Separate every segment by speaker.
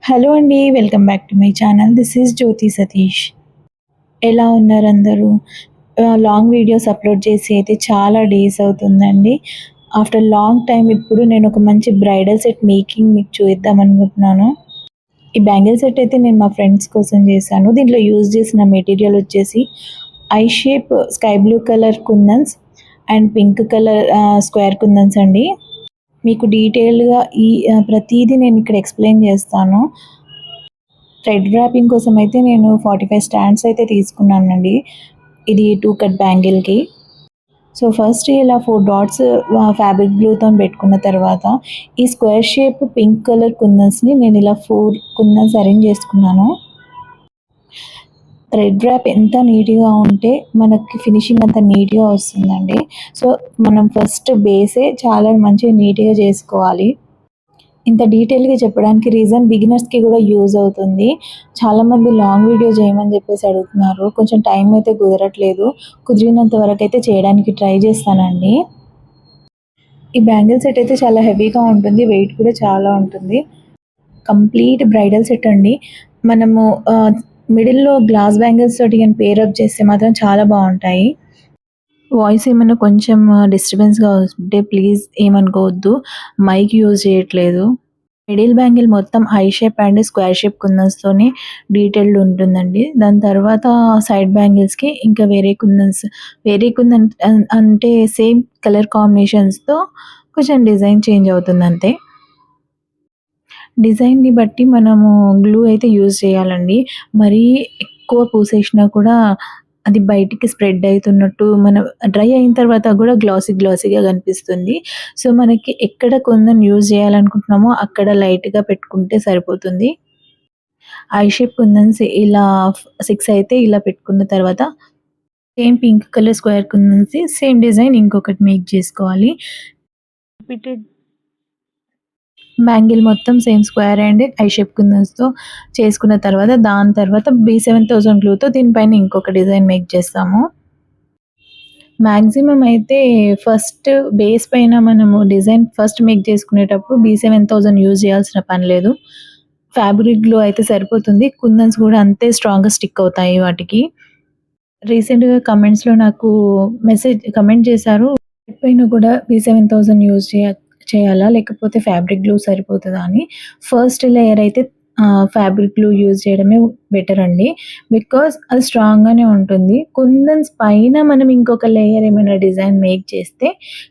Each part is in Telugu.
Speaker 1: హలో అండి. Welcome back to my channel. This is Jyothi Satish. ఎలా ఉన్నారు అందరూ? లాంగ్ వీడియోస్ అప్‌లోడ్ చేసి అయితే చాలా డేస్ అవుతుందండి. ఆఫ్టర్ లాంగ్ టైమ్ ఇప్పుడు నేను ఒక మంచి బ్రైడల్ సెట్ మేకింగ్ మీకు చూయిద్దాం అనుకుంటున్నాను. ఈ బ్యాంగిల్ సెట్ అయితే నేను మా ఫ్రెండ్స్ కోసం చేశాను. దీంట్లో యూజ్ చేసిన మెటీరియల్ వచ్చేసి eye shape sky blue colour kundans and pink colour square kundans అండి. మీకు డీటెయిల్‌గా ప్రతీదీ నేను ఇక్కడ ఎక్స్‌ప్లెయిన్ చేస్తాను. థ్రెడ్ ర్యాపింగ్ కోసం అయితే నేను 45 స్టాండ్స్ అయితే తీసుకున్నానండి. ఇది 2 కట్ బ్యాంగిల్‌కి. సో, ఫస్ట్ ఇలా 4 డాట్స్ ఫ్యాబ్రిక్ గ్లూతోని పెట్టుకున్న తర్వాత ఈ స్క్వేర్ షేప్ పింక్ కలర్ కుందన్స్‌ని నేను ఇలా 4 కుందన్స్ అరేంజ్ చేసుకున్నాను. థ్రెడ్ ర్యాప్ ఎంత నీట్‌గా ఉంటే మనకి ఫినిషింగ్ అంత నీట్‌గా వస్తుందండి. సో, మనం ఫస్ట్ బేసే చాలా మంచిగా నీట్‌గా చేసుకోవాలి. ఇంత డీటెయిల్‌గా చెప్పడానికి రీజన్ బిగినర్స్‌కి కూడా యూజ్ అవుతుంది. చాలామంది లాంగ్ వీడియో చేయమని చెప్పేసి అడుగుతున్నారు. కొంచెం టైం అయితే కుదరట్లేదు. కుదిరినంత వరకైతే చేయడానికి ట్రై చేస్తానండి. ఈ బ్యాంగిల్ సెట్ అయితే చాలా హెవీగా ఉంటుంది. వెయిట్ కూడా చాలా ఉంటుంది. కంప్లీట్ బ్రైడల్ సెట్ అండి. మనము మిడిల్‌లో గ్లాస్ బ్యాంగిల్స్ తోటి గాని పేర్ అప్ చేస్తే మాత్రం చాలా బావుంటాయి. వాయిస్ ఏమైనా కొంచెం డిస్టర్బెన్స్‌గా ఉంటే ప్లీజ్ ఏమనుకోవద్దు. మైక్ యూజ్ చేయట్లేదు. మిడిల్ బ్యాంగిల్ మొత్తం eye shape and square shape కుందన్స్‌తోని డీటెయిల్డ్ ఉంటుందండి. దాని తర్వాత సైడ్ బ్యాంగిల్స్‌కి ఇంకా వేరే కుందన్ అంటే సేమ్ కలర్ కాంబినేషన్స్‌తో కొంచెం డిజైన్ చేంజ్ అవుతుందంతే. డిజైన్‌ని బట్టి మనము గ్లూ అయితే యూజ్ చేయాలండి. మరీ ఎక్కువ పూసేసినా కూడా అది బయటికి స్ప్రెడ్ అయితున్నట్టు మనం డ్రై అయిన తర్వాత కూడా గ్లాసీగా కనిపిస్తుంది. సో, మనకి ఎక్కడ కుందన్ యూజ్ చేయాలనుకుంటున్నామో అక్కడ లైట్‌గా పెట్టుకుంటే సరిపోతుంది. ఐ షేప్ కుందన్స్ ఇలా 6 అయితే ఇలా పెట్టుకున్న తర్వాత సేమ్ పింక్ కలర్ స్క్వేర్ కుందన్స్‌ది సేమ్ డిజైన్ ఇంకొకటి మేక్ చేసుకోవాలి. రిపీటెడ్ బ్యాంగిల్ మొత్తం same square and eye shape కుందన్స్‌తో చేసుకున్న తర్వాత దాని తర్వాత B7000 గ్లూతో దీనిపైన ఇంకొక డిజైన్ మేక్ చేస్తాము. మాక్సిమం అయితే ఫస్ట్ బేస్ పైన మనము డిజైన్ ఫస్ట్ మేక్ చేసుకునేటప్పుడు B7000 యూజ్ చేయాల్సిన పని లేదు. ఫ్యాబ్రిక్ గ్లూ అయితే సరిపోతుంది. కుందన్స్ కూడా అంతే స్ట్రాంగ్‌గా స్టిక్ అవుతాయి వాటికి. రీసెంట్‌గా కమెంట్స్‌లో నాకు కమెంట్ చేశారు. పైన కూడా B7000 యూజ్ చేయాలా? లేకపోతే ఫ్యాబ్రిక్ గ్లూ సరిపోతదా అని. ఫస్ట్ లేయర్ అయితే ఫ్యాబ్రిక్ గ్లూ యూజ్ చేయడమే బెటర్ అండి. బికాజ్ అది స్ట్రాంగ్‌గానే ఉంటుంది. కుందన్స్ పైన మనం ఇంకొక లేయర్ ఏమైనా డిజైన్ మేక్ చేస్తే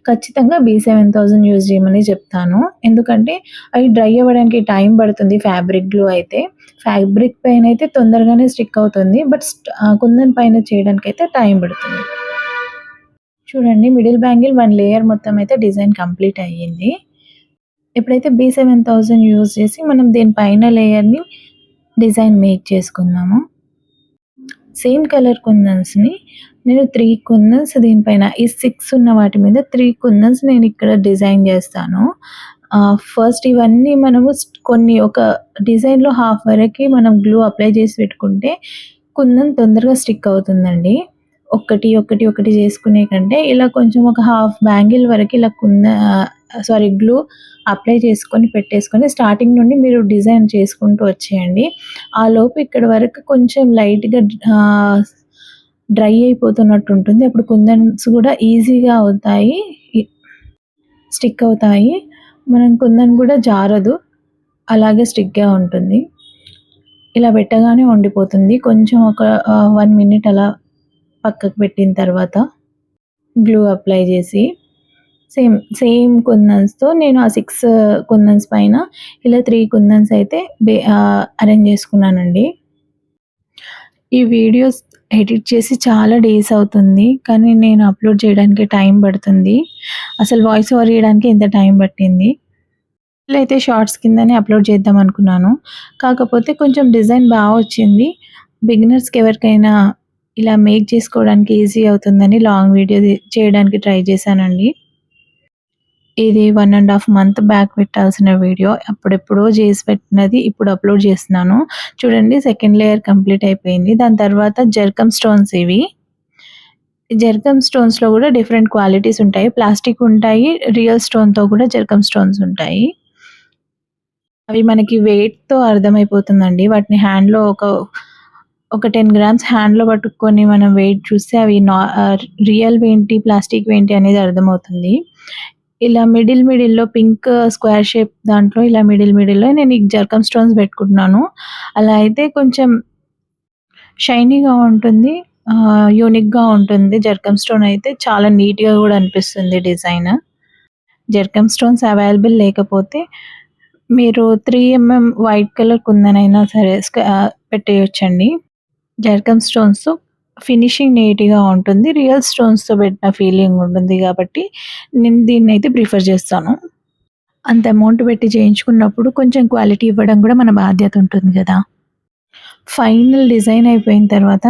Speaker 1: ఖచ్చితంగా B7000 యూజ్ చేయమని చెప్తాను. ఎందుకంటే అవి డ్రై అవ్వడానికి టైం పడుతుంది ఫ్యాబ్రిక్ గ్లూ అయితే. ఫ్యాబ్రిక్ పైన అయితే తొందరగానే స్టిక్ అవుతుంది. బట్ కుందన్ పైన చేయడానికైతే టైం పడుతుంది. చూడండి, మిడిల్ బ్యాంగిల్ 1 లేయర్ మొత్తం అయితే డిజైన్ కంప్లీట్ అయ్యింది. ఇప్పుడైతే B7000 యూజ్ చేసి మనం దీని పైన లేయర్‌ని డిజైన్ మేక్ చేసుకుందాము. సేమ్ కలర్ కుందన్స్‌ని నేను 3 కుందన్స్ దీనిపైన ఈ 6 ఉన్న వాటి మీద 3 కుందన్స్ నేను ఇక్కడ డిజైన్ చేస్తాను. ఫస్ట్ ఇవన్నీ మనము కొన్ని ఒక డిజైన్‌లో హాఫ్ వరకి మనం గ్లూ అప్లై చేసి పెట్టుకుంటే కుందన్ తొందరగా స్టిక్ అవుతుందండి. ఒకటి చేసుకునే కంటే ఇలా కొంచెం ఒక హాఫ్ బ్యాంగిల్ వరకు ఇలా గ్లూ అప్లై చేసుకొని పెట్టేసుకొని స్టార్టింగ్ నుండి మీరు డిజైన్ చేసుకుంటూ వచ్చేయండి. ఆలోపు ఇక్కడ వరకు కొంచెం లైట్‌గా డ్రై అయిపోతున్నట్టు ఉంటుంది. అప్పుడు కుందన్స్ కూడా ఈజీగా అవుతాయి. స్టిక్ అవుతాయి. మనం కుందన్ కూడా జారదు. అలాగే స్టిక్‌గా ఉంటుంది. ఇలా పెట్టగానే ఉండిపోతుంది. కొంచెం ఒక 1 మినిట్ అలా పక్కకు పెట్టిన తర్వాత గ్లూ అప్లై చేసి సేమ్ కుందన్స్‌తో నేను ఆ 6 కుందన్స్ పైన ఇలా 3 కుందన్స్ అయితే అరేంజ్ చేసుకున్నానండి. ఈ వీడియోస్ ఎడిట్ చేసి చాలా డేస్ అవుతుంది. కానీ నేను అప్‌లోడ్ చేయడానికి టైం పడుతుంది. అసలు వాయిస్ ఓవర్ ఇయడానికి ఇంత టైం పట్టింది. ఇలా అయితే షార్ట్స్ కిందనే అప్‌లోడ్ చేద్దాం అనుకున్నాను. కాకపోతే కొంచెం డిజైన్ వచ్చింది. బిగినర్స్‌కి ఎవరికైనా ఇలా మేక్ చేసుకోవడానికి ఈజీ అవుతుందని లాంగ్ వీడియో చేయడానికి ట్రై చేశానండి. ఇది 1½ మంత్ బ్యాక్ పెట్టాల్సిన వీడియో. అప్పుడెప్పుడో చేసి పెట్టినది ఇప్పుడు అప్‌లోడ్ చేస్తున్నాను. చూడండి, సెకండ్ లేయర్ కంప్లీట్ అయిపోయింది. దాని తర్వాత జర్కమ్ స్టోన్స్ ఇవి. జర్కమ్ స్టోన్స్‌లో కూడా డిఫరెంట్ క్వాలిటీస్ ఉంటాయి. ప్లాస్టిక్ ఉంటాయి. రియల్ స్టోన్‌తో కూడా జర్కమ్ స్టోన్స్ ఉంటాయి. అవి మనకి వెయిట్‌తో అర్థమైపోతుందండి. వాటిని హ్యాండ్‌లో ఒక 10 గ్రామ్స్ హ్యాండ్‌లో పట్టుకొని మనం వెయిట్ చూస్తే అవి రియల్‌వేంటి, ప్లాస్టిక్‌వేంటి అనేది అర్థమవుతుంది. ఇలా మిడిల్‌లో పింక్ స్క్వేర్ షేప్ దాంట్లో ఇలా మిడిల్‌లో నేను ఈ జర్కన్ స్టోన్స్ పెట్టుకుంటున్నాను. అలా అయితే కొంచెం షైనీగా ఉంటుంది. యూనిక్‌గా ఉంటుంది. జర్కన్ స్టోన్ అయితే చాలా నీట్‌గా గూడా అనిపిస్తుంది డిజైన్. జర్కన్ స్టోన్స్ అవైలబుల్ లేకపోతే మీరు 3 వైట్ కలర్ కుందనైనా సరే పెట్టేయొచ్చండి. జర్కన్ స్టోన్స్‌తో ఫినిషింగ్ నీట్‌గా ఉంటుంది. రియల్ స్టోన్స్‌తో పెట్టిన ఫీలింగ్ ఉంటుంది గాబట్టి, నేను దీన్నైతే ప్రిఫర్ చేస్తాను. అంత అమౌంట్ పెట్టి చేయించుకున్నప్పుడు కొంచెం క్వాలిటీ ఇవ్వడం గూడా మన బాధ్యత ఉంటుంది గదా! ఫైనల్ డిజైన్ అయిపోయిన తర్వాత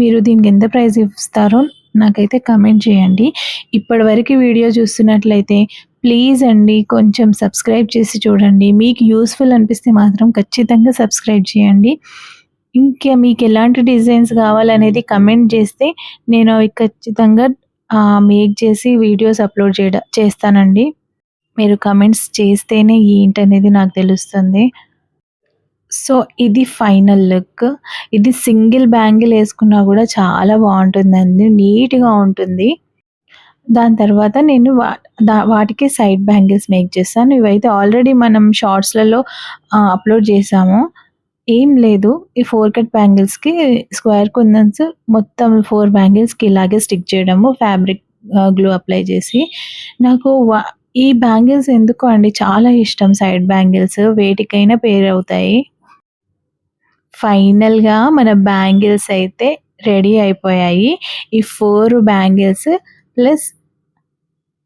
Speaker 1: మీరు దీనికి ఎంత ప్రైస్ ఇస్తారో నాకైతే కమెంట్ చేయండి. ఇప్పటివరకు వీడియో చూస్తున్నట్లయితే ప్లీజ్ అండి కొంచెం సబ్స్క్రైబ్ చేసి చూడండి. మీకు యూజ్‌ఫుల్ అనిపిస్తే మాత్రం ఖచ్చితంగా సబ్స్క్రైబ్ చేయండి. ఇంకా మీకెలాంటి డిజైన్స్ కావాలనేది కమెంట్ చేస్తే నేను అవి ఖచ్చితంగా మేక్ చేసి వీడియోస్ అప్‌లోడ్ చేస్తానండి. మీరు కమెంట్స్ చేస్తేనే ఏంటనేది నాకు తెలుస్తుంది. సో, ఇది ఫైనల్ లుక్. ఇది సింగిల్ బ్యాంగిల్ ఏసుకున్నా గూడా చాలా బావుంటుందండి. నీట్‌గా ఉంటుంది. దాని తర్వాత నేను వాటికి సైడ్ బ్యాంగిల్స్ మేక్ చేశాను. ఇవైతే ఆల్రెడీ మనం షార్ట్స్‌లలో అప్‌లోడ్ చేశాము. ఏం లేదు. ఈ 4 కట్ బ్యాంగిల్స్‌కి స్క్వేర్ కుందన్స్ మొత్తం 4 బ్యాంగిల్స్‌కి ఇలాగే స్టిక్ చేయడము ఫ్యాబ్రిక్ గ్లూ అప్లై చేసి. నాకు ఈ బ్యాంగిల్స్ ఎందుకో అండి చాలా ఇష్టం సైడ్ బ్యాంగిల్స్. వేటికైనా పేర్ అవుతాయి. ఫైనల్‌గా మన బ్యాంగిల్స్ అయితే రెడీ అయిపోయాయి. ఈ 4 బ్యాంగిల్స్ ప్లస్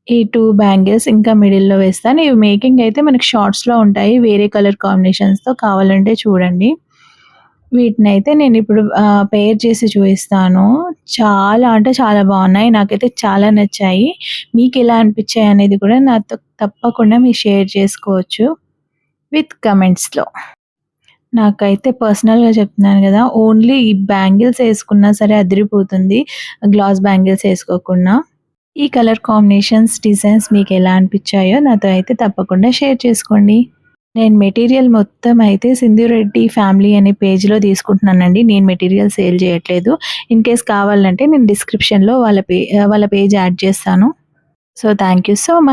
Speaker 1: ఈ 2 బ్యాంగిల్స్ ఇంకా మిడిల్‌లో వేస్తాను. ఇవి మేకింగ్ అయితే మనకి షార్ట్స్‌లో ఉంటాయి. వేరే కలర్ కాంబినేషన్స్‌తో కావాలంటే చూడండి. వీటినైతే నేనిప్పుడు పెయిర్ చేసి చూపిస్తాను. చాలా అంటే చాలా బావున్నాయి. నాకైతే చాలా నచ్చాయి. మీకెలా అనిపించాయి అనేది కూడా నాతో తప్పకుండా మీరు షేర్ చేసుకోవచ్చు విత్ కమెంట్స్‌లో. నాకైతే పర్సనల్‌గా చెప్తున్నాను గదా! ఓన్లీ ఈ బ్యాంగిల్స్ ఏసుకున్నా సరే అదిరిపోతుంది. గ్లాస్ బ్యాంగిల్స్ ఏసుకోకున్నా. ఈ కలర్ కాంబినేషన్స్, డిజైన్స్ మీకెలా అనిపిచ్చాయో నాతో అయితే తప్పకుండా షేర్ చేసుకోండి. నేను మెటీరియల్ మొత్తం అయితే సింధు రెడ్డి ఫ్యామిలీ అనే పేజ్‌లో తీసుకుంటున్నానండి. నేను మెటీరియల్ సేల్ చేయట్లేదు. ఇన్‌కేస్ కావాలంటే నేను డిస్క్రిప్షన్‌లో వాళ్ళ పేజ్ యాడ్ చేస్తాను. So, thank you so much.